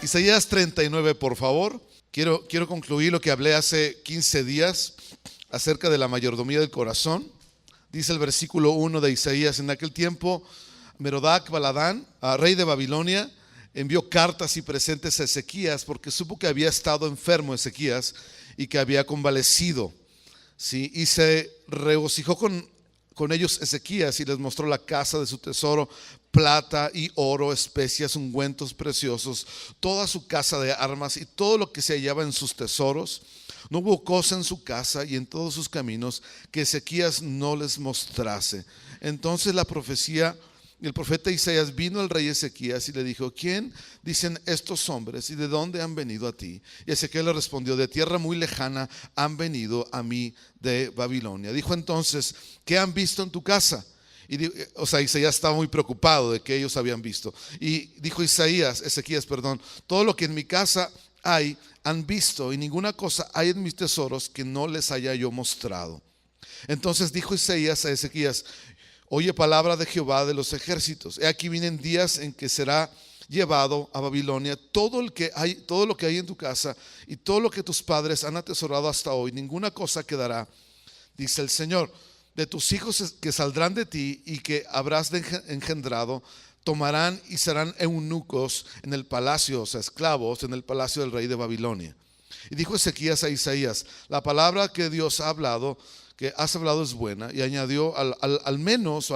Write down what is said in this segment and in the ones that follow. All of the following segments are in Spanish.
Isaías 39, por favor. Quiero concluir lo que hablé hace 15 días acerca de la mayordomía del corazón. Dice el versículo 1 de Isaías: en aquel tiempo Merodac Baladán, rey de Babilonia, envió cartas y presentes a Ezequías porque supo que había estado enfermo Ezequías y que había convalecido. ¿Sí? Y se regocijó con ellos Ezequías y les mostró la casa de su tesoro, plata y oro, especias, ungüentos preciosos, toda su casa de armas y todo lo que se hallaba en sus tesoros. No hubo cosa en su casa y en todos sus caminos que Ezequías no les mostrase. Entonces el profeta Isaías vino al rey Ezequías y le dijo: ¿quién dicen estos hombres y de dónde han venido a ti? Y Ezequías le respondió: de tierra muy lejana han venido a mí de Babilonia. Dijo entonces: ¿qué han visto en tu casa? Isaías estaba muy preocupado de que ellos habían visto. Y dijo Ezequías, todo lo que en mi casa han visto, y ninguna cosa hay en mis tesoros que no les haya yo mostrado. Entonces dijo Isaías a Ezequías: oye palabra de Jehová de los ejércitos. He aquí vienen días en que será llevado a Babilonia todo lo que hay en tu casa y todo lo que tus padres han atesorado hasta hoy. Ninguna cosa quedará, dice el Señor. De tus hijos que saldrán de ti y que habrás engendrado, tomarán y serán eunucos en el palacio, o sea, esclavos en el palacio del rey de Babilonia. Y dijo Ezequías a Isaías: la palabra que Dios ha hablado, que has hablado, es buena. Y añadió: a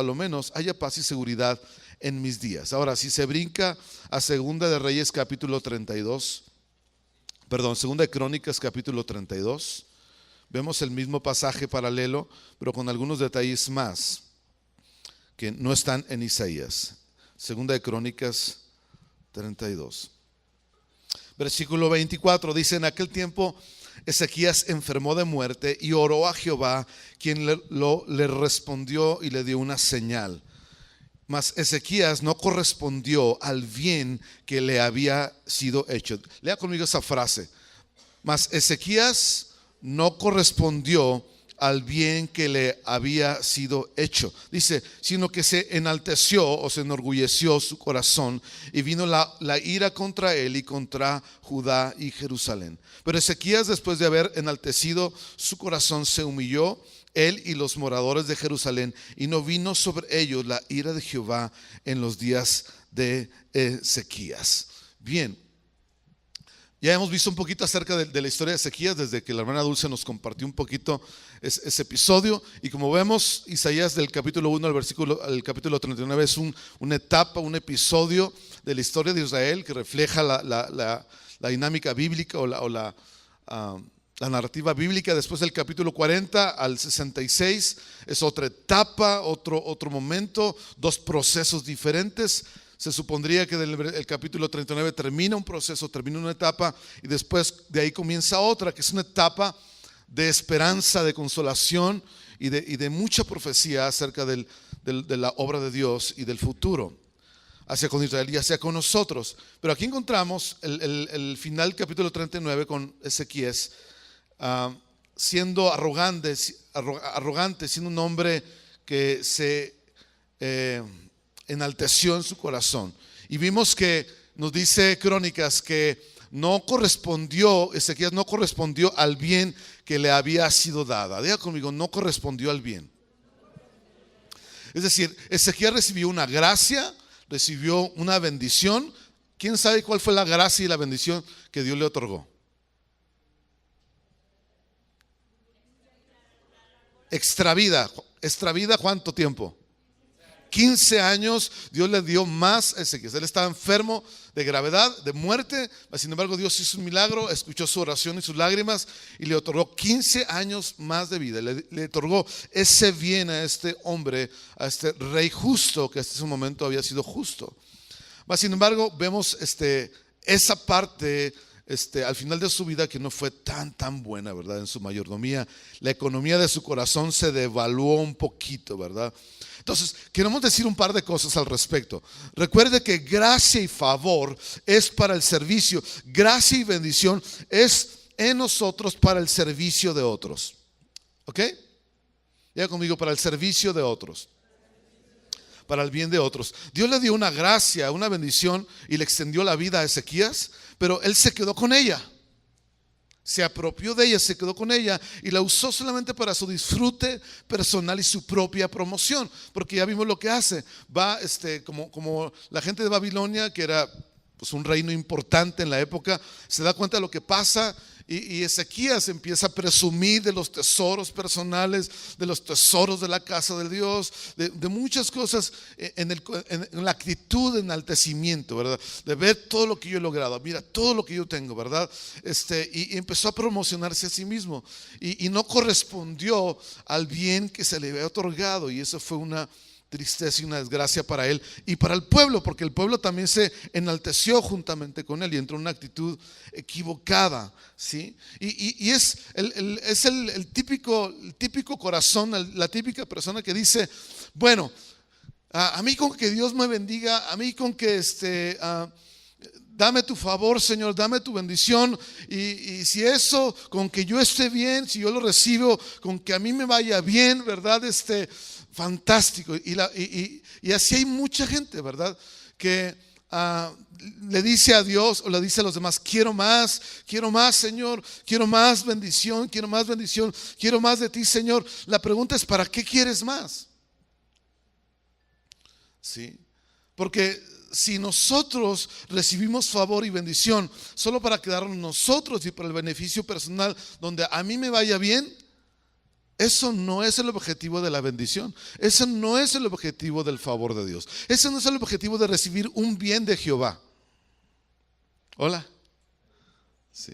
lo menos haya paz y seguridad en mis días. Ahora, si se brinca a Segunda de Reyes capítulo 32, Segunda de Crónicas capítulo 32, vemos el mismo pasaje paralelo, pero con algunos detalles más que no están en Isaías. Segunda de Crónicas 32, versículo 24, dice: en aquel tiempo Ezequías enfermó de muerte y oró a Jehová, quien le respondió y le dio una señal. Mas Ezequías no correspondió al bien que le había sido hecho. Lea conmigo esa frase: mas Ezequías no correspondió al bien que le había sido hecho. Dice: sino que se enalteció o se enorgulleció su corazón, y vino la ira contra él y contra Judá y Jerusalén. Pero Ezequías, después de haber enaltecido su corazón, se humilló él y los moradores de Jerusalén, y no vino sobre ellos la ira de Jehová en los días de Ezequías. Bien, ya hemos visto un poquito acerca de la historia de Ezequías desde que la hermana Dulce nos compartió un poquito ese episodio. Y como vemos, Isaías del capítulo 1 al capítulo 39 es una etapa, un episodio de la historia de Israel que refleja la dinámica bíblica o la narrativa bíblica. Después del capítulo 40 al 66 es otra etapa, otro momento, dos procesos diferentes. Se supondría que el capítulo 39 termina un proceso, termina una etapa, y después de ahí comienza otra, que es una etapa de esperanza, de consolación y de mucha profecía acerca de la obra de Dios y del futuro, hacia con Israel y hacia con nosotros. Pero aquí encontramos el final del capítulo 39 con Ezequías siendo arrogante, siendo un hombre que se enalteció en su corazón. Y vimos que nos dice Crónicas que Ezequías no correspondió al bien que le había sido dada. Diga conmigo: no correspondió al bien. Es decir, Ezequías recibió una gracia, recibió una bendición. ¿Quién sabe cuál fue la gracia y la bendición que Dios le otorgó? Extravida. ¿Extravida cuánto tiempo? 15 años. Dios le dio más a Ezequías. Él estaba enfermo de gravedad, de muerte. Sin embargo, Dios hizo un milagro, escuchó su oración y sus lágrimas y le otorgó 15 años más de vida. Le otorgó ese bien a este hombre, a este rey justo, que hasta ese momento había sido justo. Sin embargo, vemos esa parte al final de su vida que no fue tan buena, ¿verdad? En su mayordomía, la economía de su corazón se devaluó un poquito, ¿verdad? Entonces, queremos decir un par de cosas al respecto. Recuerde que gracia y favor es para el servicio. Gracia y bendición es en nosotros para el servicio de otros. ¿Ok? Ya conmigo: para el servicio de otros. para el bien de otros. Dios le dio una gracia, una bendición y le extendió la vida a Ezequías, pero él se quedó con ella. Se apropió de ella, se quedó con ella y la usó solamente para su disfrute personal y su propia promoción. Porque ya vimos lo que hace. Va como la gente de Babilonia, que era pues un reino importante en la época, se da cuenta de lo que pasa y Ezequías empieza a presumir de los tesoros personales, de los tesoros de la casa de Dios, de muchas cosas en la actitud de enaltecimiento, ¿verdad? De ver todo lo que yo he logrado, mira todo lo que yo tengo, ¿verdad? Y empezó a promocionarse a sí mismo y no correspondió al bien que se le había otorgado, y eso fue una tristeza y una desgracia para él y para el pueblo, porque el pueblo también se enalteció juntamente con él y entró en una actitud equivocada, ¿sí? Y es el típico corazón, la típica persona que dice, bueno, a mí con que Dios me bendiga, a mí con que dame tu favor, Señor, dame tu bendición, y si eso, con que yo esté bien, si yo lo recibo, con que a mí me vaya bien, ¿verdad? Fantástico. Y así hay mucha gente, ¿verdad? Que le dice a Dios o le dice a los demás, quiero más, Señor, quiero más bendición, quiero más de ti, Señor. La pregunta es, ¿para qué quieres más? ¿Sí? Porque si nosotros recibimos favor y bendición solo para quedarnos nosotros y para el beneficio personal, donde a mí me vaya bien, eso no es el objetivo de la bendición. Eso no es el objetivo del favor de Dios. Ese no es el objetivo de recibir un bien de Jehová. Hola. Sí.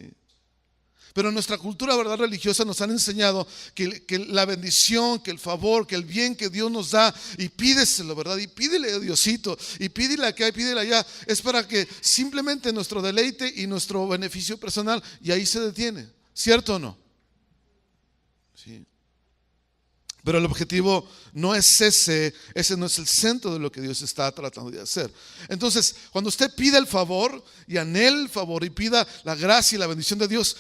Pero en nuestra cultura, ¿verdad?, religiosa nos han enseñado que la bendición, que el favor, que el bien que Dios nos da, y pídeselo, ¿verdad? Y pídele a Diosito, y pídele acá y pídele allá, es para que simplemente nuestro deleite y nuestro beneficio personal, y ahí se detiene. ¿Cierto o no? Sí. Pero el objetivo no es ese no es el centro de lo que Dios está tratando de hacer. Entonces, cuando usted pida el favor y anhele el favor y pida la gracia y la bendición de Dios,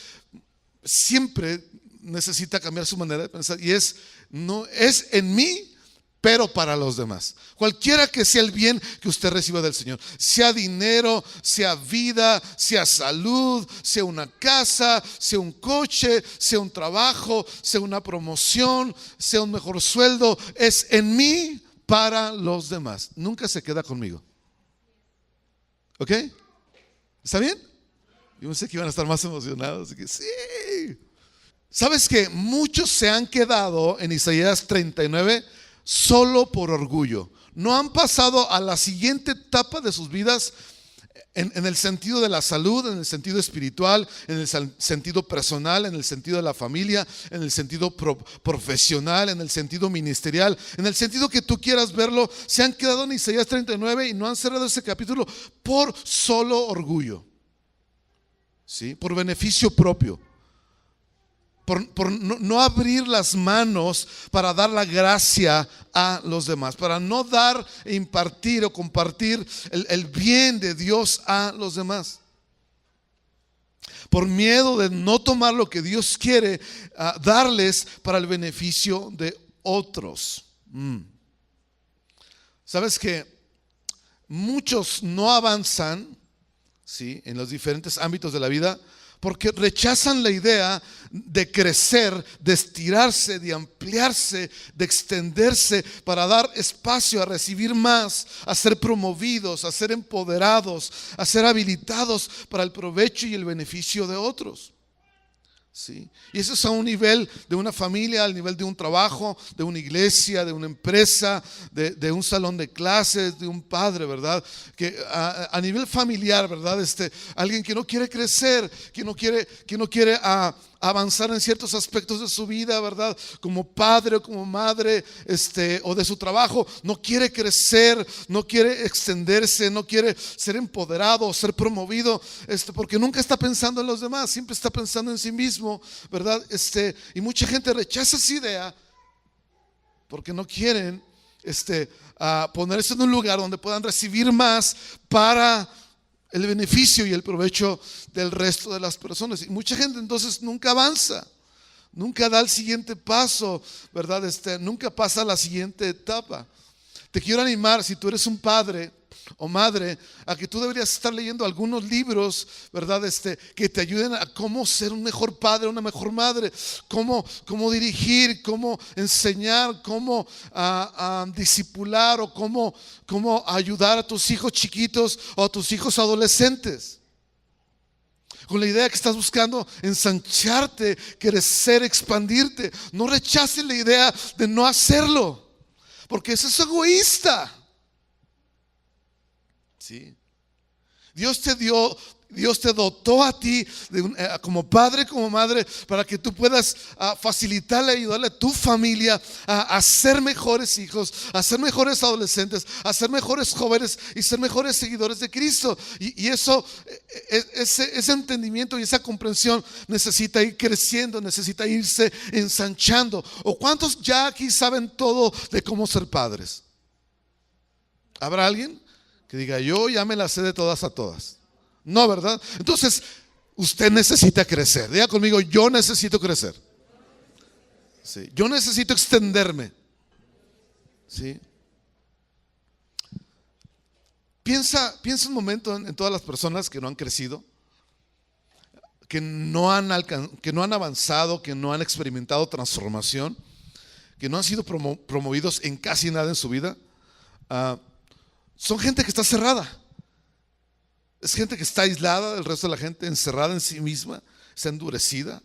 siempre necesita cambiar su manera de pensar, y no es en mí, pero para los demás. Cualquiera que sea el bien que usted reciba del Señor, sea dinero, sea vida, sea salud, sea una casa, sea un coche, sea un trabajo, sea una promoción, sea un mejor sueldo, es en mí para los demás. Nunca se queda conmigo. ¿Ok? ¿Está bien? Yo pensé que iban a estar más emocionados, así que sí. ¿Sabes que muchos se han quedado en Isaías 39 solo por orgullo? No han pasado a la siguiente etapa de sus vidas en el sentido de la salud, en el sentido espiritual, en el sentido personal, en el sentido de la familia, en el sentido profesional, en el sentido ministerial, en el sentido que tú quieras verlo. Se han quedado en Isaías 39 y no han cerrado ese capítulo por solo orgullo, ¿sí? Por beneficio propio. Por no abrir las manos para dar la gracia a los demás, para no dar e impartir o compartir el bien de Dios a los demás. Por miedo de no tomar lo que Dios quiere darles para el beneficio de otros. ¿Sabes que muchos no avanzan, ¿sí?, en los diferentes ámbitos de la vida? Porque rechazan la idea de crecer, de estirarse, de ampliarse, de extenderse para dar espacio a recibir más, a ser promovidos, a ser empoderados, a ser habilitados para el provecho y el beneficio de otros. ¿Sí? Y eso es a un nivel de una familia, al nivel de un trabajo, de una iglesia, de una empresa, de un salón de clases, de un padre, ¿verdad? Que a nivel familiar, ¿verdad? Alguien que no quiere crecer, que no quiere avanzar en ciertos aspectos de su vida, ¿verdad? Como padre o como madre, o de su trabajo, no quiere crecer, no quiere extenderse, no quiere ser empoderado o ser promovido, porque nunca está pensando en los demás, siempre está pensando en sí mismo, ¿verdad? Y mucha gente rechaza esa idea porque no quieren ponerse en un lugar donde puedan recibir más para el beneficio y el provecho del resto de las personas. Y mucha gente entonces nunca avanza, nunca da el siguiente paso, ¿verdad? Nunca pasa a la siguiente etapa. Te quiero animar, si tú eres un padre o madre, a que tú deberías estar leyendo algunos libros, ¿verdad? Que te ayuden a cómo ser un mejor padre, una mejor madre, cómo dirigir, cómo enseñar, cómo discipular o cómo ayudar a tus hijos chiquitos o a tus hijos adolescentes. Con la idea que estás buscando ensancharte, crecer, expandirte. No rechaces la idea de no hacerlo, porque eso es egoísta. ¿Sí? Dios te dotó a ti como padre, como madre, para que tú puedas facilitarle, ayudarle a tu familia a ser mejores hijos, a ser mejores adolescentes, a ser mejores jóvenes y ser mejores seguidores de Cristo. Y eso, ese entendimiento y esa comprensión necesita ir creciendo, necesita irse ensanchando. ¿O cuántos ya aquí saben todo de cómo ser padres? ¿Habrá alguien que diga, yo ya me la sé de todas a todas? No, ¿verdad? Entonces, usted necesita crecer. Diga conmigo, yo necesito crecer. Sí, yo necesito extenderme. ¿Sí? Piensa un momento en todas las personas que no han crecido, que no han avanzado, que no han experimentado transformación, que no han sido promovidos en casi nada en su vida. Son gente que está cerrada. Es gente que está aislada del resto de la gente, encerrada en sí misma, está endurecida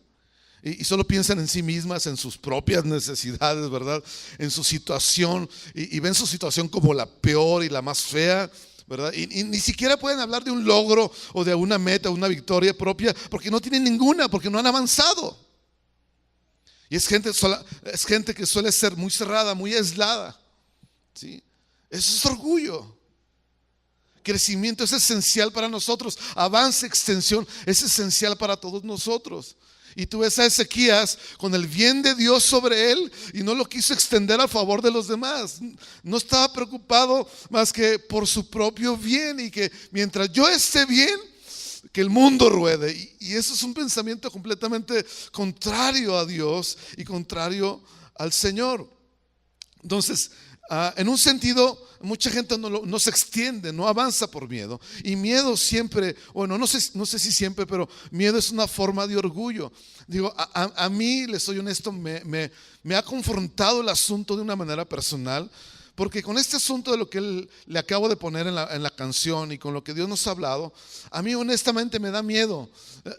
y solo piensan en sí mismas, en sus propias necesidades, ¿verdad? En su situación y ven su situación como la peor y la más fea, ¿verdad? Y ni siquiera pueden hablar de un logro o de una meta, una victoria propia, porque no tienen ninguna, porque no han avanzado. Y es gente que suele ser muy cerrada, muy aislada. ¿Sí? Eso es orgullo. Crecimiento es esencial para nosotros. Avance, extensión es esencial para todos nosotros. Y tú ves a Ezequías con el bien de Dios sobre él y no lo quiso extender a favor de los demás. No estaba preocupado más que por su propio bien y que mientras yo esté bien, que el mundo ruede. Y eso es un pensamiento completamente contrario a Dios y contrario al Señor. Entonces, en un sentido, mucha gente no se extiende, no avanza por miedo. Y miedo siempre, bueno, no sé si siempre, pero miedo es una forma de orgullo. Digo, a mí, les soy honesto, me ha confrontado el asunto de una manera personal. Porque con este asunto de lo que le acabo de poner en la canción y con lo que Dios nos ha hablado, a mí honestamente me da miedo.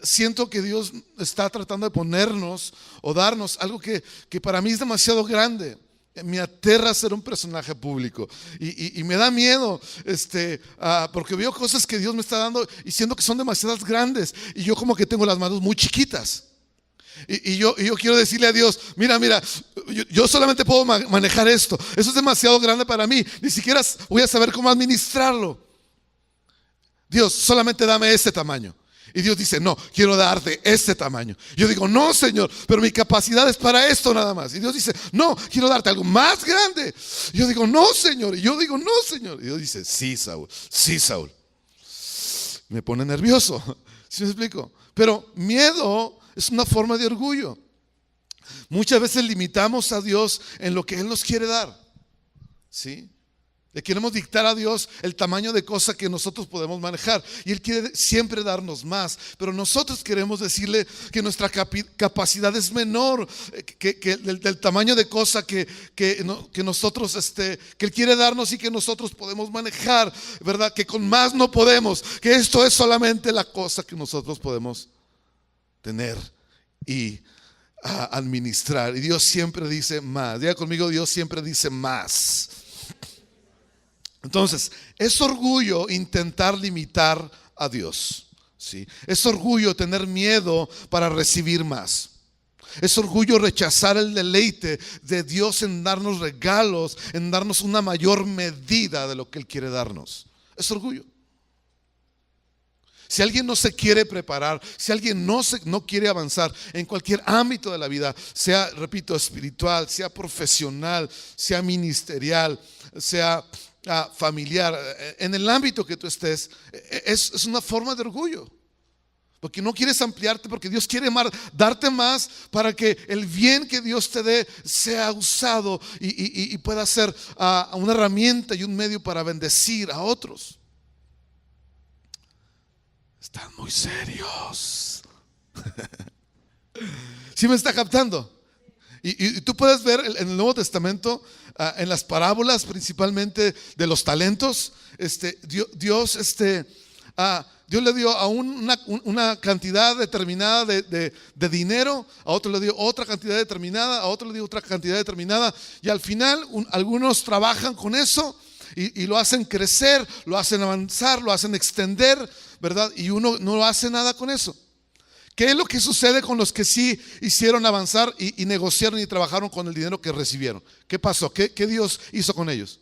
Siento que Dios está tratando de ponernos o darnos algo que para mí es demasiado grande. Me aterra ser un personaje público y me da miedo porque veo cosas que Dios me está dando y siento que son demasiadas grandes y yo como que tengo las manos muy chiquitas y yo quiero decirle a Dios, mira, yo solamente puedo manejar esto, eso es demasiado grande para mí, ni siquiera voy a saber cómo administrarlo. Dios, solamente dame este tamaño. Y Dios dice, no, quiero darte este tamaño. Yo digo, no, Señor, pero mi capacidad es para esto nada más. Y Dios dice, no, quiero darte algo más grande. Y yo digo, no, Señor. Y yo digo, no, Señor. Y Dios dice, sí, Saúl, sí, Saúl. Me pone nervioso. ¿Sí me explico? Pero miedo es una forma de orgullo. Muchas veces limitamos a Dios en lo que Él nos quiere dar. ¿Sí? Le queremos dictar a Dios el tamaño de cosa que nosotros podemos manejar. Y Él quiere siempre darnos más. Pero nosotros queremos decirle que nuestra capacidad es menor que del tamaño de cosa que nosotros, que Él quiere darnos y que nosotros podemos manejar, ¿verdad? Que con más no podemos. Que esto es solamente la cosa que nosotros podemos tener y administrar. Y Dios siempre dice más. Diga conmigo, Dios siempre dice más. Entonces, es orgullo intentar limitar a Dios, ¿sí? Es orgullo tener miedo para recibir más. Es orgullo rechazar el deleite de Dios en darnos regalos, en darnos una mayor medida de lo que Él quiere darnos. Es orgullo. Si alguien no se quiere preparar, si alguien no quiere avanzar en cualquier ámbito de la vida, sea, repito, espiritual, sea profesional, sea ministerial, sea familiar, en el ámbito que tú estés, es una forma de orgullo. Porque no quieres ampliarte, porque Dios quiere darte más para que el bien que Dios te dé sea usado y pueda ser una herramienta y un medio para bendecir a otros. Están muy serios. ¿Sí me está captando? Y tú puedes ver en el Nuevo Testamento, en las parábolas principalmente de los talentos, Dios le dio a una cantidad determinada de dinero, a otro le dio otra cantidad determinada, a otro le dio otra cantidad determinada, y al final algunos trabajan con eso y lo hacen crecer, lo hacen avanzar, lo hacen extender, ¿verdad? Y uno no hace nada con eso. ¿Qué es lo que sucede con los que sí hicieron avanzar y negociaron y trabajaron con el dinero que recibieron? ¿Qué pasó? ¿Qué Dios hizo con ellos?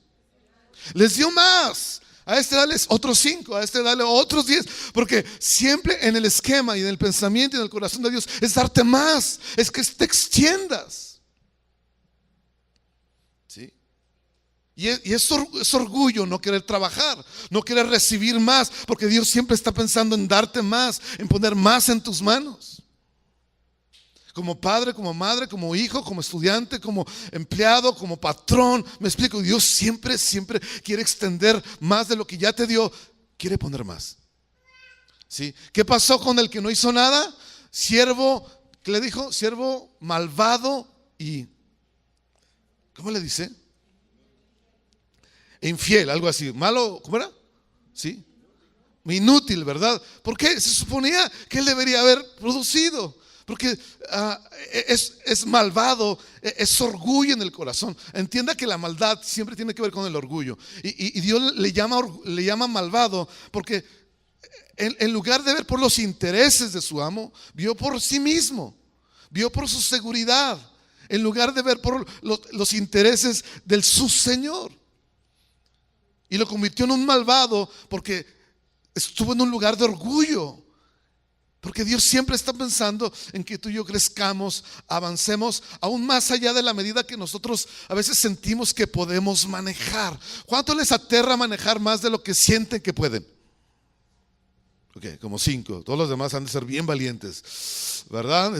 Les dio más. A este dale otros 5, a este dale otros 10. Porque siempre en el esquema y en el pensamiento y en el corazón de Dios es darte más, es que te extiendas. ¿Sí? Y es orgullo no querer trabajar, no querer recibir más, porque Dios siempre está pensando en darte más, en poner más en tus manos. Como padre, como madre, como hijo, como estudiante, como empleado, como patrón. Me explico, Dios siempre quiere extender más de lo que ya te dio, quiere poner más. ¿Sí? ¿Qué pasó con el que no hizo nada? Siervo, ¿qué le dijo? Siervo malvado y ¿cómo le dice? Infiel, algo así. Malo, ¿cómo era? ¿Sí? Inútil, ¿verdad? ¿Por qué? Se suponía que él debería haber producido. Porque es malvado, es orgullo en el corazón. Entienda que la maldad siempre tiene que ver con el orgullo. Y Dios le llama malvado porque en lugar de ver por los intereses de su amo, vio por sí mismo, vio por su seguridad, en lugar de ver por los intereses del su Señor. Y lo convirtió en un malvado porque estuvo en un lugar de orgullo. Porque Dios siempre está pensando en que tú y yo crezcamos, avancemos aún más allá de la medida que nosotros a veces sentimos que podemos manejar. ¿Cuánto les aterra manejar más de lo que sienten que pueden? Ok, como 5. Todos los demás han de ser bien valientes, ¿verdad?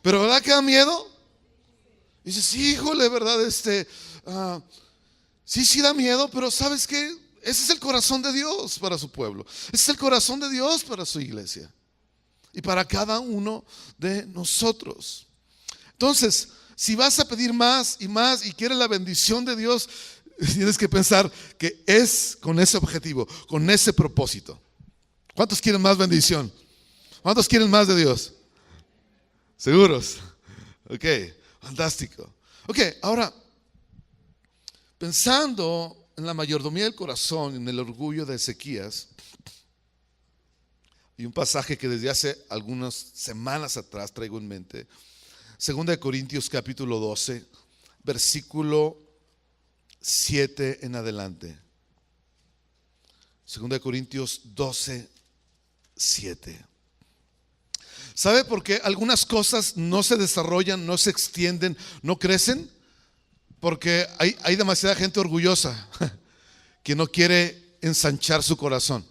Pero ¿verdad que da miedo? Dices, sí, híjole, ¿verdad? Sí da miedo, pero ¿sabes qué? Ese es el corazón de Dios para su pueblo. Ese es el corazón de Dios para su iglesia. Y para cada uno de nosotros. Entonces, si vas a pedir más y quieres la bendición de Dios, tienes que pensar que es con ese objetivo, con ese propósito. ¿Cuántos quieren más bendición? ¿Cuántos quieren más de Dios? ¿Seguros? Ok, fantástico. Ok, ahora, pensando en la mayordomía del corazón, en el orgullo de Ezequías, y un pasaje que desde hace algunas semanas atrás traigo en mente, 2 Corintios capítulo 12, versículo 7 en adelante. 2 Corintios 12, 7. ¿Sabe por qué algunas cosas no se desarrollan, no se extienden, no crecen? Porque hay demasiada gente orgullosa que no quiere ensanchar su corazón.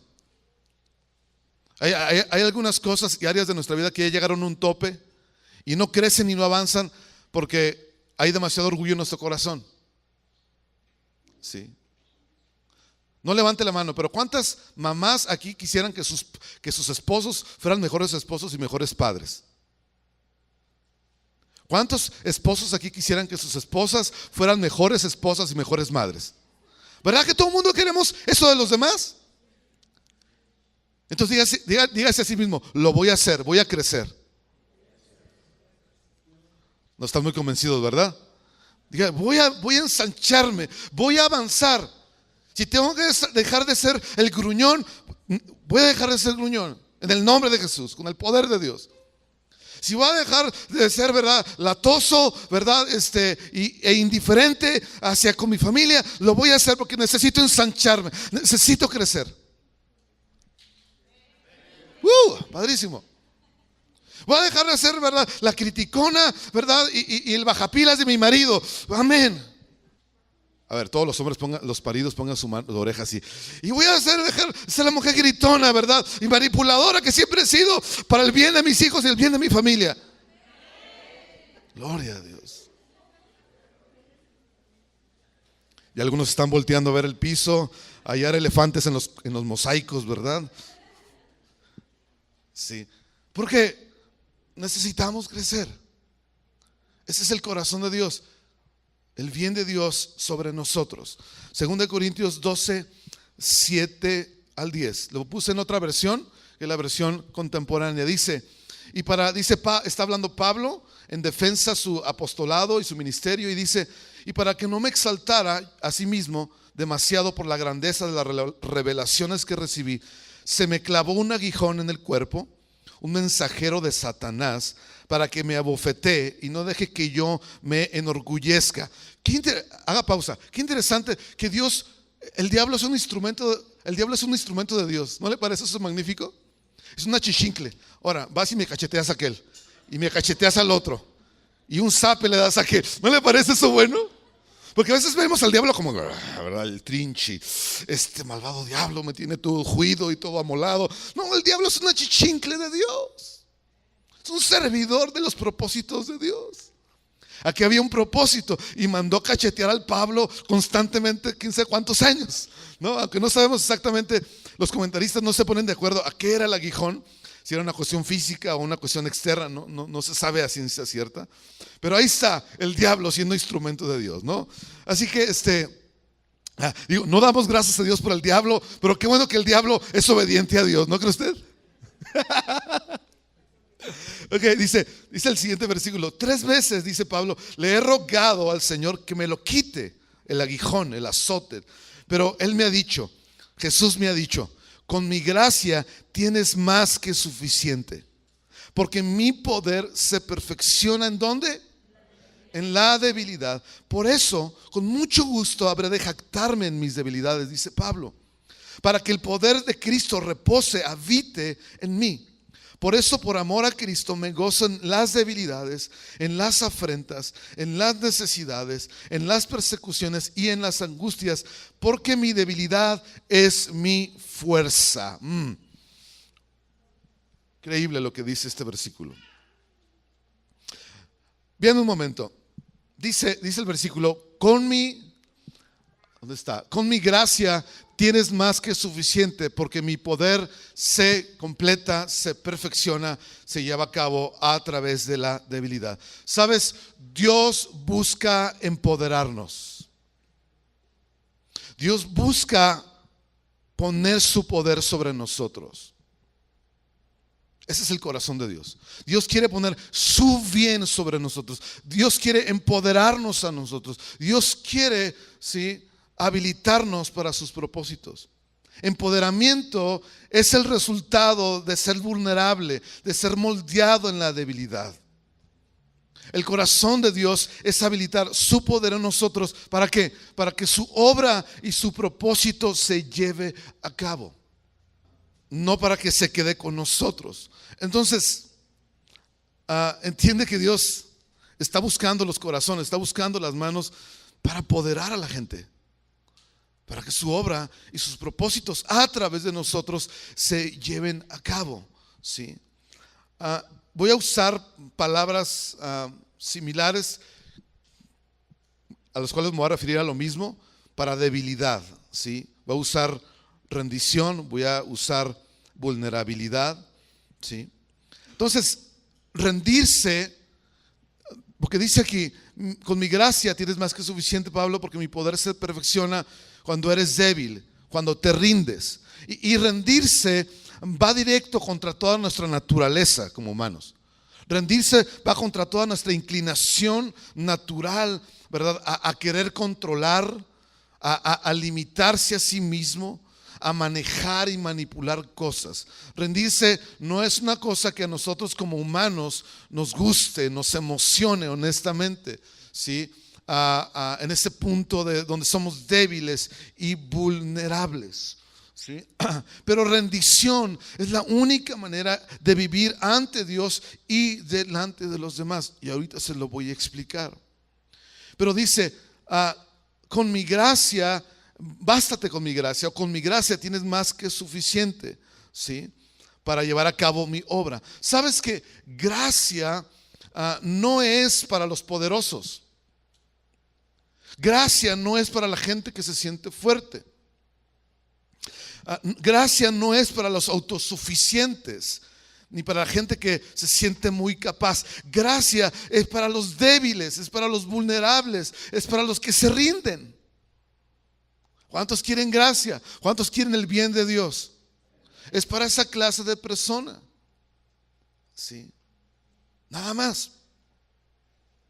Hay algunas cosas y áreas de nuestra vida que ya llegaron a un tope y no crecen y no avanzan porque hay demasiado orgullo en nuestro corazón. Sí. No levante la mano, pero ¿cuántas mamás aquí quisieran que sus esposos fueran mejores esposos y mejores padres? ¿Cuántos esposos aquí quisieran que sus esposas fueran mejores esposas y mejores madres? ¿Verdad que todo el mundo queremos eso de los demás? Entonces dígase a sí mismo, lo voy a hacer, voy a crecer. No están muy convencidos, ¿verdad? Diga, voy a ensancharme, voy a avanzar. Si tengo que dejar de ser el gruñón, voy a dejar de ser gruñón en el nombre de Jesús, con el poder de Dios. Si voy a dejar de ser, ¿verdad?, latoso, ¿verdad?, e indiferente hacia con mi familia, lo voy a hacer porque necesito ensancharme, necesito crecer. Padrísimo. Voy a dejar de ser, ¿verdad?, la criticona, ¿verdad?, y el bajapilas de mi marido. Amén. A ver, todos los hombres los paridos pongan su oreja así. Y voy a dejar ser la mujer gritona, ¿verdad? Y manipuladora que siempre he sido para el bien de mis hijos y el bien de mi familia. Gloria a Dios. Y algunos están volteando a ver el piso, a hallar elefantes en los mosaicos, ¿verdad? Sí. Porque necesitamos crecer. Ese es el corazón de Dios. El bien de Dios sobre nosotros. 2 Corintios 12, 7 al 10. Lo puse en otra versión, que es la versión contemporánea. Dice, está hablando Pablo en defensa de su apostolado y su ministerio, y dice, y para que no me exaltara a sí mismo demasiado por la grandeza de las revelaciones que recibí, se me clavó un aguijón en el cuerpo, un mensajero de Satanás, para que me abofetee y no deje que yo me enorgullezca. Haga pausa. Qué interesante que el diablo es un instrumento de Dios. ¿No le parece eso magnífico? Es una chichincle. Ahora, vas y me cacheteas a aquel, y me cacheteas al otro, y un zape le das a aquel. ¿No le parece eso bueno? Porque a veces vemos al diablo como, ¿verdad? El trinchi, este malvado diablo me tiene todo juido y todo amolado. No, el diablo es una chichincle de Dios. Es un servidor de los propósitos de Dios. Aquí había un propósito y mandó cachetear al Pablo constantemente 15 cuántos años, ¿no? Aunque no sabemos exactamente, los comentaristas no se ponen de acuerdo a qué era el aguijón, si era una cuestión física o una cuestión externa, no se sabe a ciencia cierta. Pero ahí está el diablo siendo instrumento de Dios, ¿no? Así que no damos gracias a Dios por el diablo, pero qué bueno que el diablo es obediente a Dios, ¿no cree usted? Ok, dice el siguiente versículo: 3 veces, dice Pablo, le he rogado al Señor que me lo quite, el aguijón, el azote. Pero Él me ha dicho, Jesús me ha dicho, con mi gracia tienes más que suficiente, porque mi poder se perfecciona ¿en dónde? En la debilidad. Por eso, con mucho gusto habré de jactarme en mis debilidades, dice Pablo, para que el poder de Cristo repose, habite en mí. Por eso, por amor a Cristo, me gozo en las debilidades, en las afrentas, en las necesidades, en las persecuciones y en las angustias, porque mi debilidad es mi fuerza. Increíble lo que dice este versículo. Bien, un momento. Dice el versículo, ¿dónde está? Con mi gracia tienes más que suficiente, porque mi poder se completa, se perfecciona, se lleva a cabo a través de la debilidad. ¿Sabes? Dios busca empoderarnos. Dios busca poner su poder sobre nosotros. Ese es el corazón de Dios. Dios quiere poner su bien sobre nosotros. Dios quiere empoderarnos a nosotros. Dios quiere, ¿sí?, habilitarnos para sus propósitos. Empoderamiento es el resultado de ser vulnerable, de ser moldeado en la debilidad. El corazón de Dios es habilitar su poder en nosotros. ¿Para qué? Para que su obra y su propósito se lleve a cabo, no para que se quede con nosotros. Entonces, entiende que Dios está buscando los corazones, está buscando las manos para apoderar a la gente, para que su obra y sus propósitos a través de nosotros se lleven a cabo, ¿sí? Voy a usar palabras similares a las cuales me voy a referir a lo mismo para debilidad, ¿sí? Voy a usar rendición, voy a usar vulnerabilidad, ¿sí? Entonces, rendirse, porque dice aquí, con mi gracia tienes más que suficiente, Pablo, porque mi poder se perfecciona cuando eres débil, cuando te rindes. Y rendirse va directo contra toda nuestra naturaleza como humanos. Rendirse va contra toda nuestra inclinación natural, ¿verdad? A querer controlar, a limitarse a sí mismo, a manejar y manipular cosas. Rendirse no es una cosa que a nosotros como humanos nos guste, nos emocione honestamente, ¿sí? En ese punto de donde somos débiles y vulnerables, ¿sí? Pero rendición es la única manera de vivir ante Dios y delante de los demás, y ahorita se lo voy a explicar. Pero dice, con mi gracia, bástate con mi gracia, o con mi gracia tienes más que suficiente, ¿sí?, para llevar a cabo mi obra. Sabes que gracia no es para los poderosos. Gracia no es para la gente que se siente fuerte. Gracia no es para los autosuficientes, ni para la gente que se siente muy capaz. Gracia es para los débiles, es para los vulnerables, es para los que se rinden. ¿Cuántos quieren gracia? ¿Cuántos quieren el bien de Dios? Es para esa clase de persona, ¿sí? Nada más.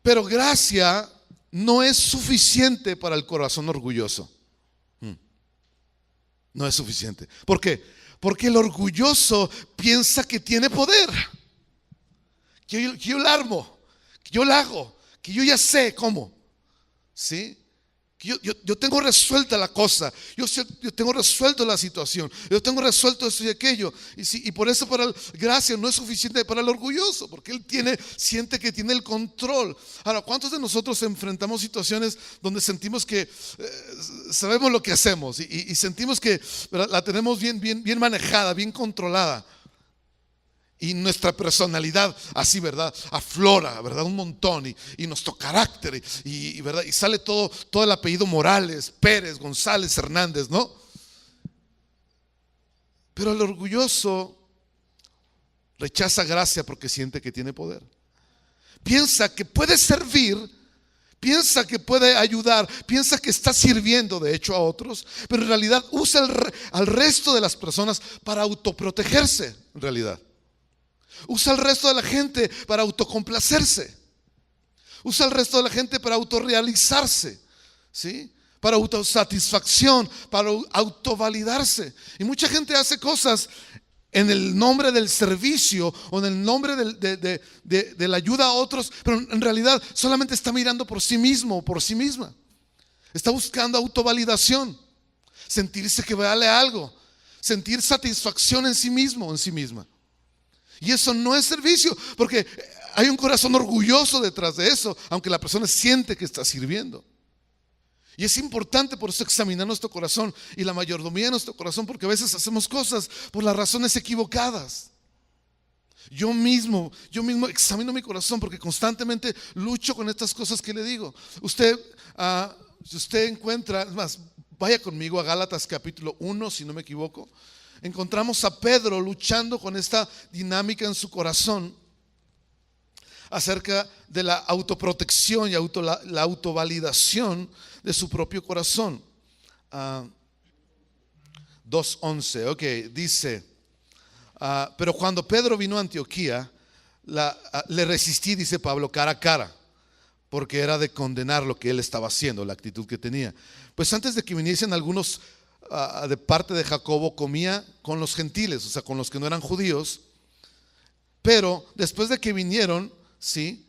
Pero gracia no es suficiente para el corazón orgulloso. No es suficiente. ¿Por qué? Porque el orgulloso piensa que tiene poder, que yo la armo, que yo la hago, que yo ya sé cómo, ¿sí? Que yo tengo resuelta la cosa, yo tengo resuelto la situación, yo tengo resuelto esto y aquello. Y por eso para gracia no es suficiente para el orgulloso, porque él siente que tiene el control. Ahora, ¿cuántos de nosotros enfrentamos situaciones donde sentimos que sabemos lo que hacemos y sentimos que, ¿verdad?, la tenemos bien manejada, bien controlada? Y nuestra personalidad así, ¿verdad?, aflora, ¿verdad?, un montón, y nuestro carácter, ¿verdad?, y sale todo el apellido Morales, Pérez, González, Hernández, ¿no? Pero el orgulloso rechaza gracia porque siente que tiene poder. Piensa que puede servir, piensa que puede ayudar, piensa que está sirviendo de hecho a otros, pero en realidad usa al resto de las personas para autoprotegerse, en realidad. Usa al resto de la gente para autocomplacerse. Usa al resto de la gente para autorrealizarse, ¿sí?, para autosatisfacción, para autovalidarse. Y mucha gente hace cosas en el nombre del servicio o en el nombre de la ayuda a otros, pero en realidad solamente está mirando por sí mismo o por sí misma. Está buscando autovalidación, sentirse que vale algo, sentir satisfacción en sí mismo o en sí misma. Y eso no es servicio, porque hay un corazón orgulloso detrás de eso, aunque la persona siente que está sirviendo. Y es importante por eso examinar nuestro corazón y la mayordomía de nuestro corazón, porque a veces hacemos cosas por las razones equivocadas. Yo mismo examino mi corazón porque constantemente lucho con estas cosas que le digo. Si usted encuentra, es más, vaya conmigo a Gálatas capítulo 1, si no me equivoco. Encontramos a Pedro luchando con esta dinámica en su corazón acerca de la autoprotección y la autovalidación de su propio corazón. 2:11, ok, dice, pero cuando Pedro vino a Antioquía, le resistí, dice Pablo, cara a cara, porque era de condenar lo que él estaba haciendo, la actitud que tenía. Pues antes de que viniesen algunos de parte de Jacobo, comía con los gentiles, o sea, con los que no eran judíos. Pero después de que vinieron, ¿sí?,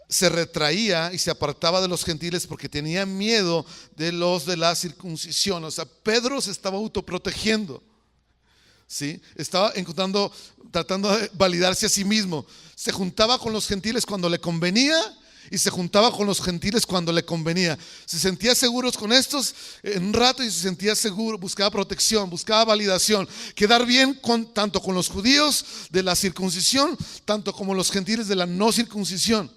se retraía y se apartaba de los gentiles porque tenía miedo de los de la circuncisión. O sea, Pedro se estaba autoprotegiendo, ¿sí? Estaba tratando de validarse a sí mismo. Se juntaba con los gentiles cuando le convenía y se juntaba con los gentiles cuando le convenía. Se sentía seguros con estos en un rato y se sentía seguro, buscaba protección, buscaba validación, quedar bien tanto con los judíos de la circuncisión, tanto como los gentiles de la no circuncisión.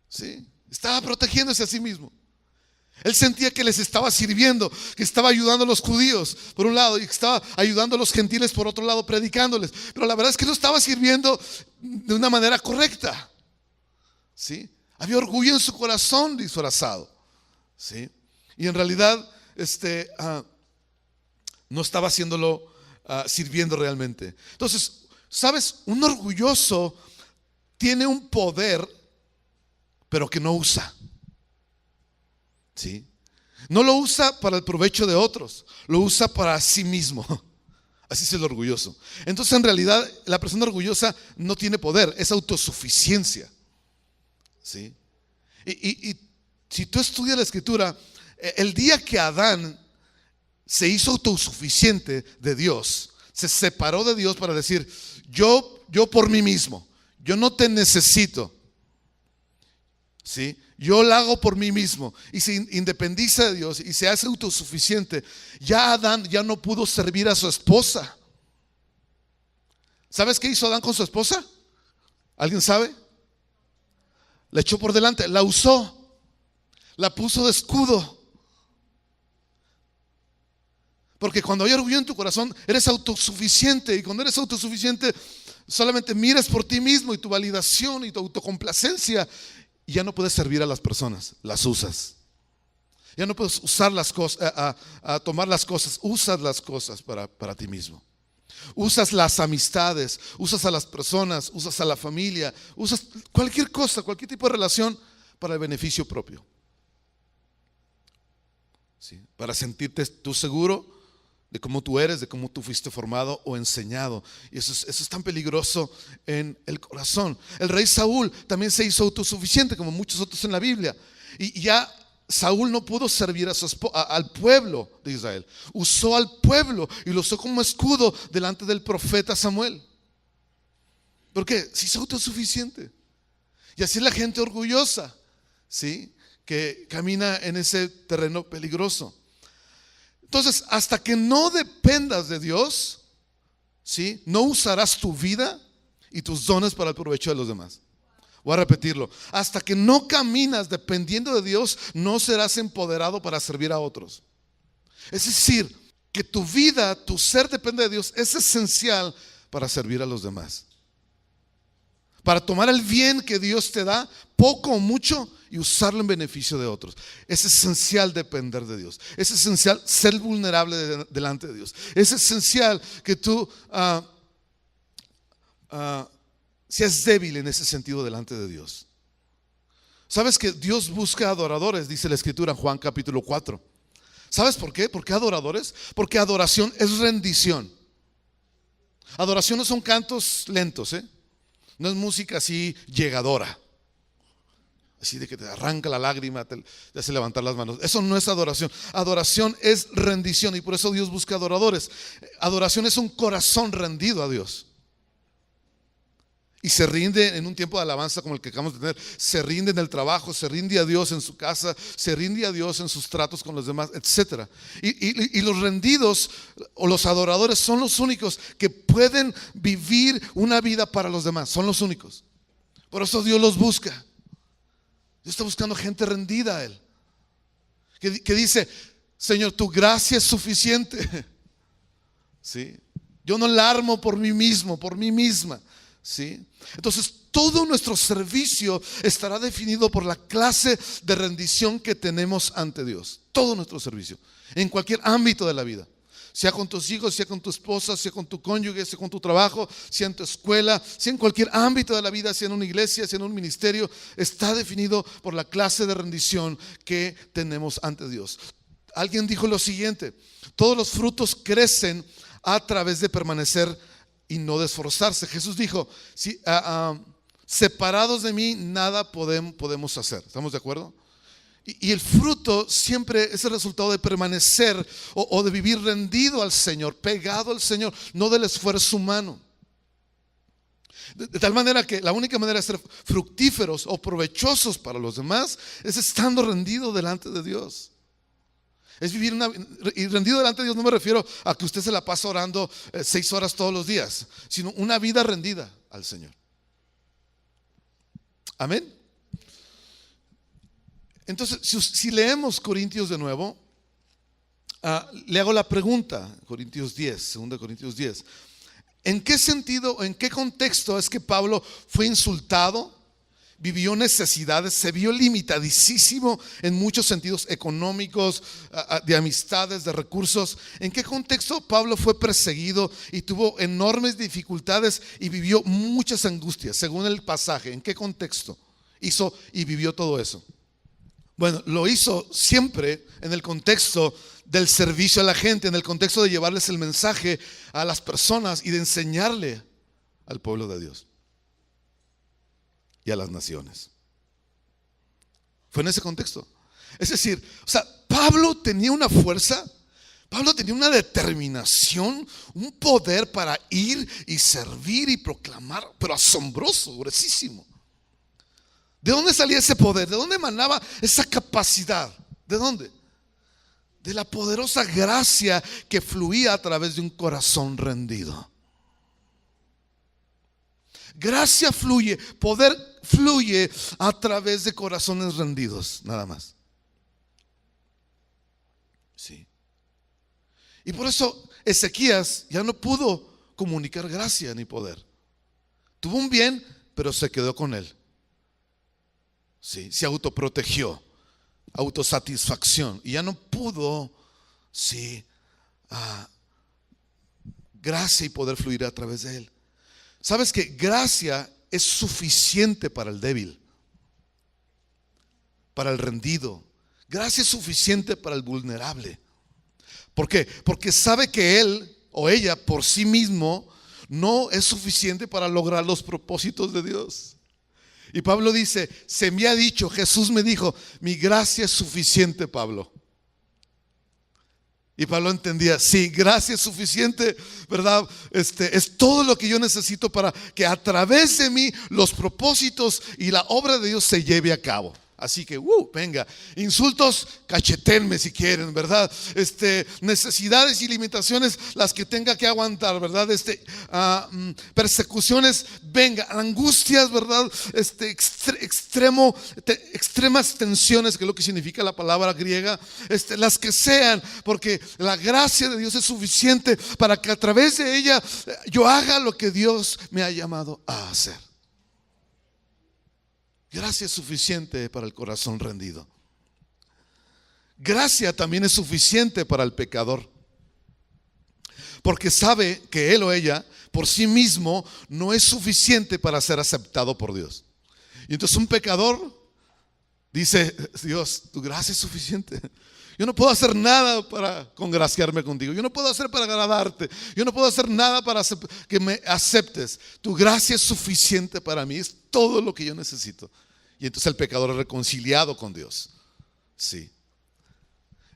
¿Sí? Estaba protegiéndose a sí mismo. Él sentía que les estaba sirviendo, que estaba ayudando a los judíos por un lado y que estaba ayudando a los gentiles por otro lado, predicándoles. Pero la verdad es que no estaba sirviendo de una manera correcta. ¿Sí? Había orgullo en su corazón disfrazado, ¿sí? Y en realidad no estaba haciéndolo, sirviendo realmente. Entonces, ¿sabes? Un orgulloso tiene un poder, pero que no usa, ¿sí? No lo usa para el provecho de otros, lo usa para sí mismo. Así es el orgulloso. Entonces, en realidad, la persona orgullosa no tiene poder, es autosuficiencia. ¿Sí? Y si tú estudias la escritura, el día que Adán se hizo autosuficiente de Dios, se separó de Dios para decir, yo por mí mismo, yo no te necesito, ¿sí? yo la hago por mí mismo, y se independiza de Dios y se hace autosuficiente, ya Adán ya no pudo servir a su esposa. ¿Sabes qué hizo Adán con su esposa? ¿Alguien sabe? La echó por delante, la usó, la puso de escudo. Porque cuando hay orgullo en tu corazón, eres autosuficiente. Y cuando eres autosuficiente, solamente miras por ti mismo y tu validación y tu autocomplacencia. Y ya no puedes servir a las personas, las usas. Ya no puedes usar las cosas, a tomar las cosas, usas las cosas para ti mismo. Usas las amistades, usas a las personas, usas a la familia, usas cualquier cosa, cualquier tipo de relación para el beneficio propio. ¿Sí? Para sentirte tú seguro de cómo tú eres, de cómo tú fuiste formado o enseñado. Y eso es tan peligroso en el corazón. El rey Saúl también se hizo autosuficiente, como muchos otros en la Biblia. Y ya Saúl no pudo servir al pueblo de Israel. Usó al pueblo y lo usó como escudo delante del profeta Samuel. ¿Por qué? Se hizo autosuficiente. Y así es la gente orgullosa, ¿sí? Que camina en ese terreno peligroso. Entonces, hasta que no dependas de Dios, ¿sí? No usarás tu vida y tus dones para el provecho de los demás. Voy a repetirlo. Hasta que no caminas dependiendo de Dios, no serás empoderado para servir a otros. Es decir, que tu vida, tu ser depende de Dios, es esencial para servir a los demás. Para tomar el bien que Dios te da, poco o mucho, y usarlo en beneficio de otros. Es esencial depender de Dios. Es esencial ser vulnerable delante de Dios. Es esencial que tú seas débil en ese sentido delante de Dios. ¿Sabes que Dios busca adoradores? Dice la Escritura en Juan capítulo 4. ¿Sabes por qué? ¿Por qué adoradores? Porque adoración es rendición. Adoración no son cantos lentos, no es música así llegadora, así de que te arranca la lágrima, te hace levantar las manos. Eso no es adoración. Adoración es rendición, y por eso Dios busca adoradores. Adoración es un corazón rendido a Dios. Y se rinde en un tiempo de alabanza como el que acabamos de tener. Se rinde en el trabajo, se rinde a Dios en su casa, se rinde a Dios en sus tratos con los demás, etc. Y los rendidos o los adoradores son los únicos que pueden vivir una vida para los demás. Son los únicos. Por eso Dios los busca. Dios está buscando gente rendida a Él, que dice: Señor, tu gracia es suficiente. ¿Sí? Yo no la armo por mí mismo, por mí misma. ¿Sí? Entonces todo nuestro servicio estará definido por la clase de rendición que tenemos ante Dios. Todo nuestro servicio, en cualquier ámbito de la vida, sea con tus hijos, sea con tu esposa, sea con tu cónyuge, sea con tu trabajo, sea en tu escuela, sea en cualquier ámbito de la vida, sea en una iglesia, sea en un ministerio, está definido por la clase de rendición que tenemos ante Dios. Alguien dijo lo siguiente: todos los frutos crecen a través de permanecer y no de esforzarse. Jesús dijo: separados de mí nada podemos hacer. ¿Estamos de acuerdo? Y el fruto siempre es el resultado de permanecer o de vivir rendido al Señor, pegado al Señor, no del esfuerzo humano. De tal manera que la única manera de ser fructíferos o provechosos para los demás es estando rendido delante de Dios. Es vivir y rendido delante de Dios no me refiero a que usted se la pasa orando 6 horas todos los días, sino una vida rendida al Señor. Amén. Entonces, si leemos Corintios de nuevo, le hago la pregunta, Corintios 10, 2 Corintios 10. ¿En qué sentido, en qué contexto es que Pablo fue insultado, vivió necesidades, se vio limitadísimo en muchos sentidos económicos, de amistades, de recursos? ¿En qué contexto Pablo fue perseguido y tuvo enormes dificultades y vivió muchas angustias? Según el pasaje, ¿en qué contexto hizo y vivió todo eso? Bueno, lo hizo siempre en el contexto del servicio a la gente, en el contexto de llevarles el mensaje a las personas y de enseñarle al pueblo de Dios y a las naciones. Fue en ese contexto. Es decir, Pablo tenía una fuerza, Pablo tenía una determinación, un poder para ir y servir y proclamar, pero asombroso, gruesísimo. ¿De dónde salía ese poder? ¿De dónde emanaba esa capacidad? ¿De dónde? De la poderosa gracia que fluía a través de un corazón rendido. Gracia fluye, poder fluye a través de corazones rendidos, nada más. Sí. Y por eso Ezequías ya no pudo comunicar gracia ni poder. Tuvo un bien, pero se quedó con él. Sí, se autoprotegió, autosatisfacción, y ya no pudo, sí, gracia y poder fluir a través de él. ¿Sabes que gracia es suficiente para el débil, para el rendido? Gracia es suficiente para el vulnerable. ¿Por qué? Porque sabe que él o ella por sí mismo no es suficiente para lograr los propósitos de Dios. Y Pablo dice, se me ha dicho, Jesús me dijo, mi gracia es suficiente, Pablo. Y Pablo entendía, sí, gracia es suficiente, ¿verdad? Es todo lo que yo necesito para que a través de mí los propósitos y la obra de Dios se lleve a cabo. Así que, venga, insultos, cachetenme si quieren, ¿verdad? Necesidades y limitaciones, las que tenga que aguantar, ¿verdad? Persecuciones, venga, angustias, ¿verdad? Extremas tensiones, que es lo que significa la palabra griega, las que sean, porque la gracia de Dios es suficiente para que a través de ella yo haga lo que Dios me ha llamado a hacer. Gracia es suficiente para el corazón rendido. Gracia también es suficiente para el pecador, porque sabe que él o ella por sí mismo no es suficiente para ser aceptado por Dios. Y entonces un pecador dice, Dios, tu gracia es suficiente. Yo no puedo hacer nada para congraciarme contigo. Yo no puedo hacer para agradarte. Yo no puedo hacer nada para que me aceptes. Tu gracia es suficiente para mí. Es todo lo que yo necesito. Y entonces el pecador es reconciliado con Dios. Sí.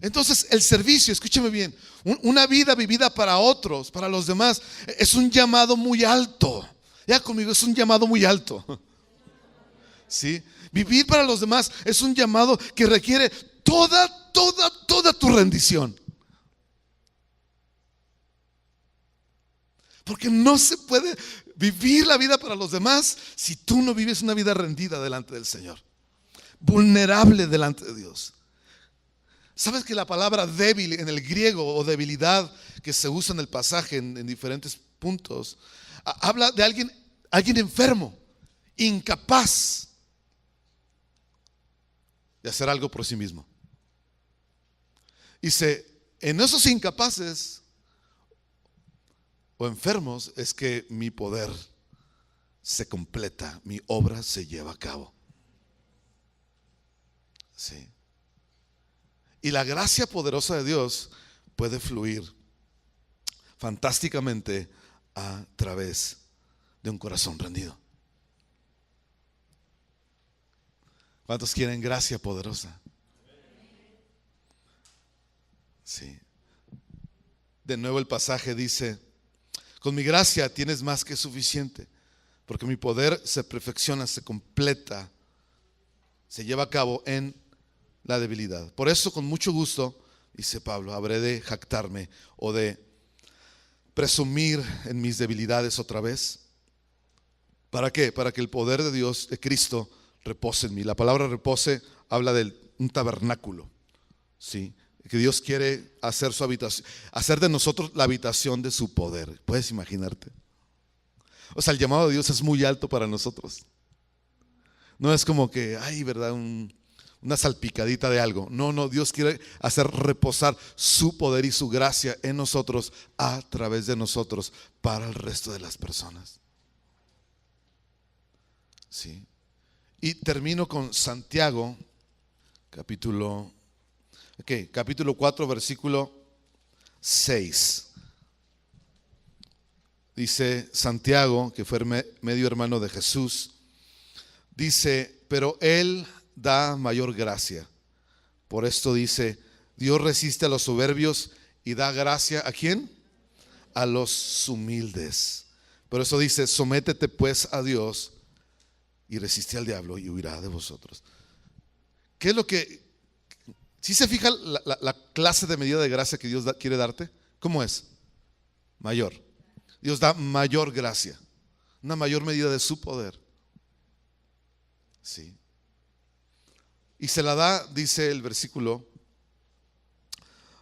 Entonces el servicio, escúcheme bien, una vida vivida para otros, para los demás, es un llamado muy alto. Ya conmigo, es un llamado muy alto. Sí. Vivir para los demás es un llamado que requiere toda tu rendición. Porque no se puede vivir la vida para los demás si tú no vives una vida rendida delante del Señor, vulnerable delante de Dios. ¿Sabes que la palabra débil en el griego, o debilidad, que se usa en el pasaje en diferentes puntos, habla de alguien enfermo, incapaz de hacer algo por sí mismo? Dice, en esos incapaces o enfermos es que mi poder se completa, mi obra se lleva a cabo. Sí. Y la gracia poderosa de Dios puede fluir fantásticamente a través de un corazón rendido. ¿Cuántos quieren gracia poderosa? Sí. De nuevo el pasaje dice, con mi gracia tienes más que suficiente, porque mi poder se perfecciona, se completa, se lleva a cabo en la debilidad. Por eso, con mucho gusto, dice Pablo, habré de jactarme o de presumir en mis debilidades otra vez. ¿Para qué? Para que el poder de Dios, de Cristo, repose en mí. La palabra repose habla de un tabernáculo, ¿sí? Que Dios quiere hacer su habitación, hacer de nosotros la habitación de su poder. ¿Puedes imaginarte? O sea, el llamado de Dios es muy alto para nosotros. No es como que, ¿verdad? Una salpicadita de algo. No, Dios quiere hacer reposar su poder y su gracia en nosotros, a través de nosotros, para el resto de las personas. Sí. Y termino con Santiago, capítulo 4, versículo 6. Dice Santiago, que fue medio hermano de Jesús, dice, pero Él da mayor gracia. Por esto dice, Dios resiste a los soberbios y da gracia ¿a quién? A los humildes. Por eso dice, sométete pues a Dios y resistid al diablo y huirá de vosotros. ¿Qué es lo que, si se fija la clase de medida de gracia que Dios quiere darte? ¿Cómo es? Mayor. Dios da mayor gracia, una mayor medida de su poder. Sí. Y se la da, dice el versículo,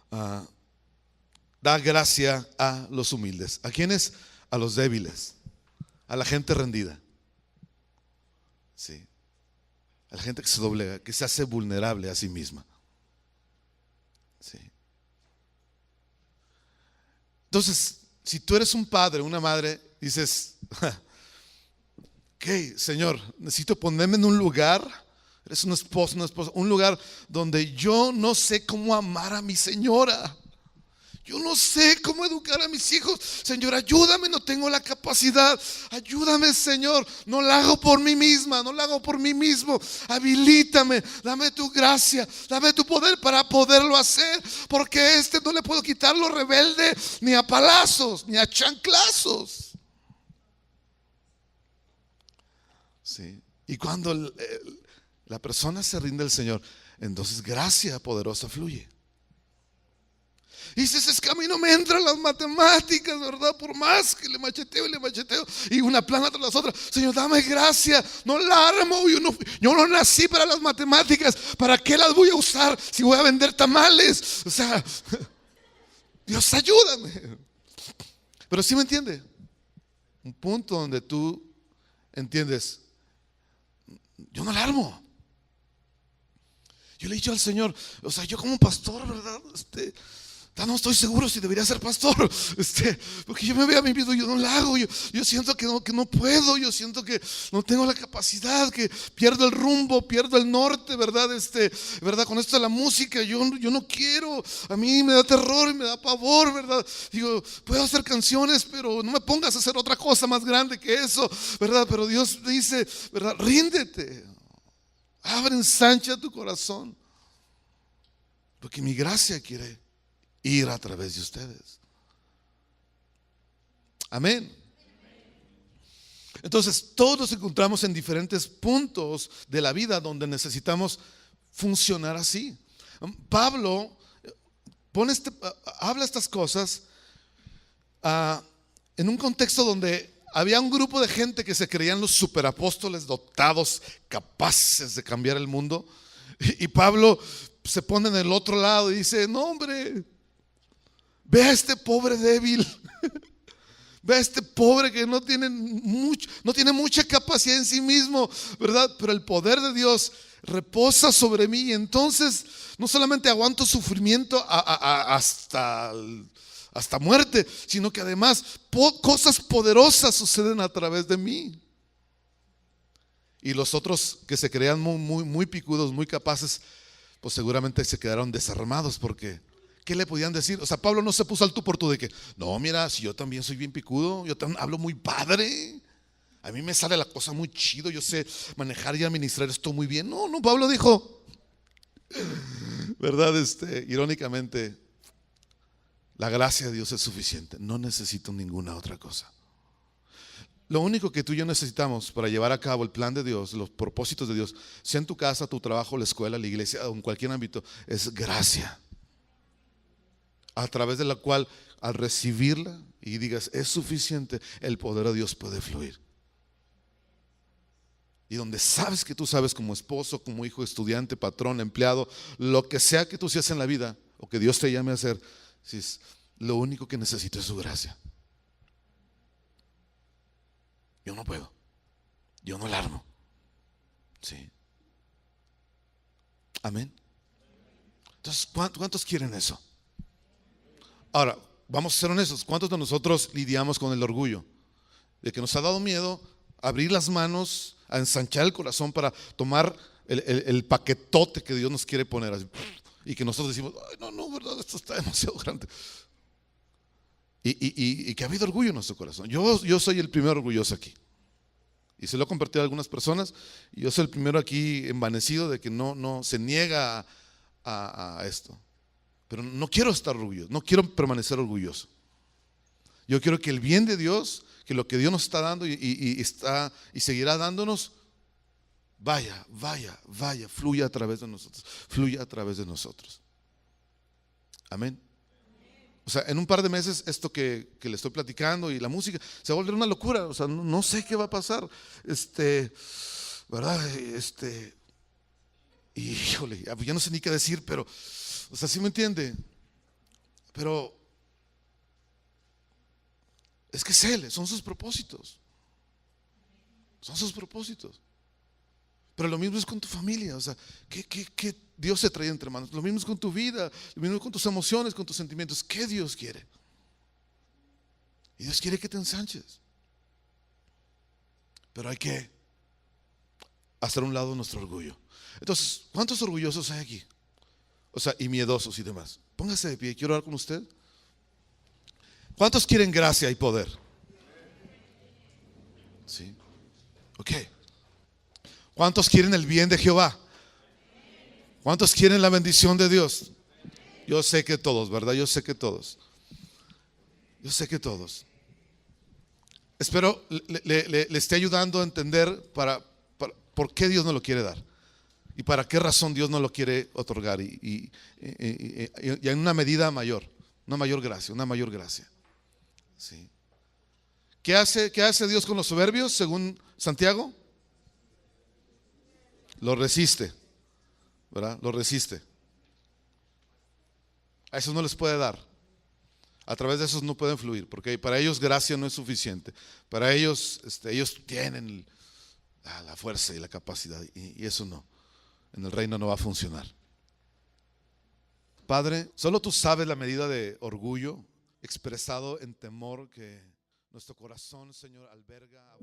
da gracia a los humildes. ¿A quiénes? A los débiles, a la gente rendida. Sí. A la gente que se doblega, que se hace vulnerable a sí misma. Sí. Entonces, si tú eres un padre, una madre, dices, ok, Señor, necesito ponerme en un lugar. Eres un esposo, una esposa, un lugar donde yo no sé cómo amar a mi señora. Yo no sé cómo educar a mis hijos. Señor, ayúdame, no tengo la capacidad. Ayúdame, Señor. No la hago por mí misma, no la hago por mí mismo. Habilítame, dame tu gracia, dame tu poder para poderlo hacer. Porque no le puedo quitar lo rebelde ni a palazos, ni a chanclazos. Sí. Y cuando la persona se rinde al Señor, entonces gracia poderosa fluye. Y dices, es que a mí no me entran las matemáticas, ¿verdad? Por más que le macheteo y una plana tras la otra. Señor, dame gracia, no la armo. Yo no nací para las matemáticas. ¿Para qué las voy a usar si voy a vender tamales? O sea, Dios, ayúdame. Pero sí me entiende. Un punto donde tú entiendes, yo no la armo. Yo le he dicho al Señor, o sea, yo como pastor, ¿verdad? No estoy seguro si debería ser pastor, porque yo me veo a mí mismo, yo no lo hago, yo siento que no puedo, yo siento que no tengo la capacidad, que pierdo el rumbo, pierdo el norte, ¿verdad? ¿Verdad? Con esto de la música, yo no quiero, a mí me da terror y me da pavor, ¿verdad? Digo, puedo hacer canciones, pero no me pongas a hacer otra cosa más grande que eso, ¿verdad? Pero Dios dice, ¿verdad? Ríndete, abre, ensancha tu corazón, porque mi gracia quiere ir a través de ustedes. Amén. Entonces todos nos encontramos en diferentes puntos de la vida donde necesitamos funcionar así. Pablo habla estas cosas en un contexto donde había un grupo de gente que se creían los superapóstoles dotados, capaces de cambiar el mundo. Y Pablo se pone en el otro lado y dice, no, hombre, ve a este pobre débil. Ve a este pobre que no tiene mucha capacidad en sí mismo, ¿verdad? Pero el poder de Dios reposa sobre mí. Y entonces no solamente aguanto sufrimiento hasta muerte, sino que además cosas poderosas suceden a través de mí. Y los otros que se creían muy picudos, muy capaces, pues seguramente se quedaron desarmados, porque ¿qué le podían decir? O sea, Pablo no se puso al tú por tú de que, no, mira, si yo también soy bien picudo, yo también hablo muy padre, a mí me sale la cosa muy chido, yo sé manejar y administrar esto muy bien. No, Pablo dijo, ¿verdad? Irónicamente, la gracia de Dios es suficiente, no necesito ninguna otra cosa. Lo único que tú y yo necesitamos para llevar a cabo el plan de Dios, los propósitos de Dios, sea en tu casa, tu trabajo, la escuela, la iglesia o en cualquier ámbito, es gracia, a través de la cual al recibirla y digas es suficiente, el poder de Dios puede fluir. Y donde sabes que tú sabes, como esposo, como hijo, estudiante, patrón, empleado, lo que sea que tú seas en la vida o que Dios te llame a hacer, si es, lo único que necesito es su gracia. Yo no puedo, yo no la armo. Sí. Amén. Entonces, ¿cuántos quieren eso? Ahora, vamos a ser honestos, ¿cuántos de nosotros lidiamos con el orgullo? De que nos ha dado miedo abrir las manos, a ensanchar el corazón para tomar el paquetote que Dios nos quiere poner así, y que nosotros decimos, ay, no, verdad, esto está demasiado grande. Y que ha habido orgullo en nuestro corazón. Yo soy el primero orgulloso aquí. Y se lo he compartido a algunas personas. Y yo soy el primero aquí envanecido de que no se niega a esto. Pero no quiero estar orgulloso, no quiero permanecer orgulloso. Yo quiero que el bien de Dios, que lo que Dios nos está dando y seguirá dándonos, vaya, fluya a través de nosotros, fluya a través de nosotros. Amén. O sea, en un par de meses esto que le estoy platicando y la música se va a volver una locura. O sea, no sé qué va a pasar. ¿Verdad? Y híjole, ya no sé ni qué decir, pero, o sea, ¿sí me entiende? Pero es que es Él, son sus propósitos. Son sus propósitos. Pero lo mismo es con tu familia. O sea, ¿qué Dios te trae entre manos? Lo mismo es con tu vida, lo mismo es con tus emociones, con tus sentimientos. ¿Qué Dios quiere? Y Dios quiere que te ensanches. Pero hay que hacer a un lado nuestro orgullo. Entonces, ¿cuántos orgullosos hay aquí? O sea, y miedosos y demás. Póngase de pie, quiero hablar con usted. ¿Cuántos quieren gracia y poder? Sí. Ok. ¿Cuántos quieren el bien de Jehová? ¿Cuántos quieren la bendición de Dios? Yo sé que todos, ¿verdad? Yo sé que todos. Yo sé que todos. Espero le esté ayudando a entender por qué Dios no lo quiere dar y para qué razón Dios no lo quiere otorgar y en una medida mayor, una mayor gracia. ¿Sí? ¿Qué hace Dios con los soberbios según Santiago? Lo resiste, ¿verdad? Lo resiste. A esos no les puede dar. A través de esos no pueden fluir, porque para ellos gracia no es suficiente. Para ellos, ellos tienen la fuerza y la capacidad, y eso no. En el reino no va a funcionar. Padre, solo tú sabes la medida de orgullo expresado en temor que nuestro corazón, Señor, alberga.